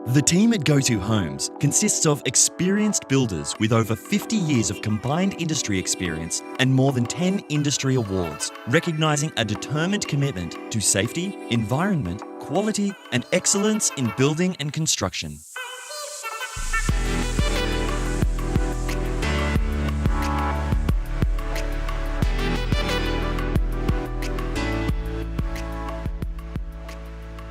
The team at Go2 Homes consists of experienced builders with over 50 years of combined industry experience and more than 10 industry awards, recognising a determined commitment to safety, environment, quality and excellence in building and construction.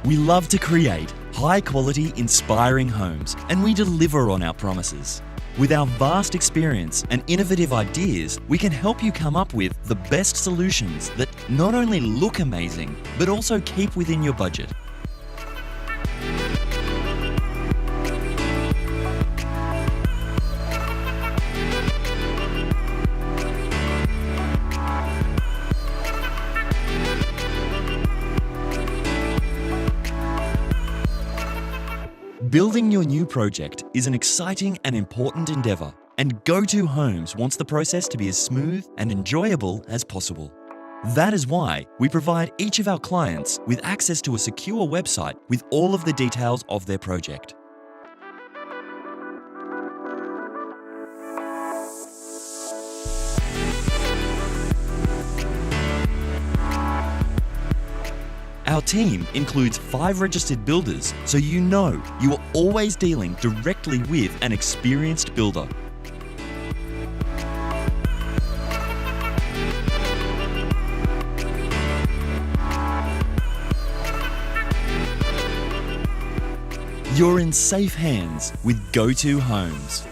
We love to create high-quality, inspiring homes, and we deliver on our promises. With our vast experience and innovative ideas, we can help you come up with the best solutions that not only look amazing, but also keep within your budget. Building your new project is an exciting and important endeavour, and Go2 Homes wants the process to be as smooth and enjoyable as possible. That is why we provide each of our clients with access to a secure website with all of the details of their project. Our team includes 5 registered builders, so you know you are always dealing directly with an experienced builder. You're in safe hands with Go2 Homes.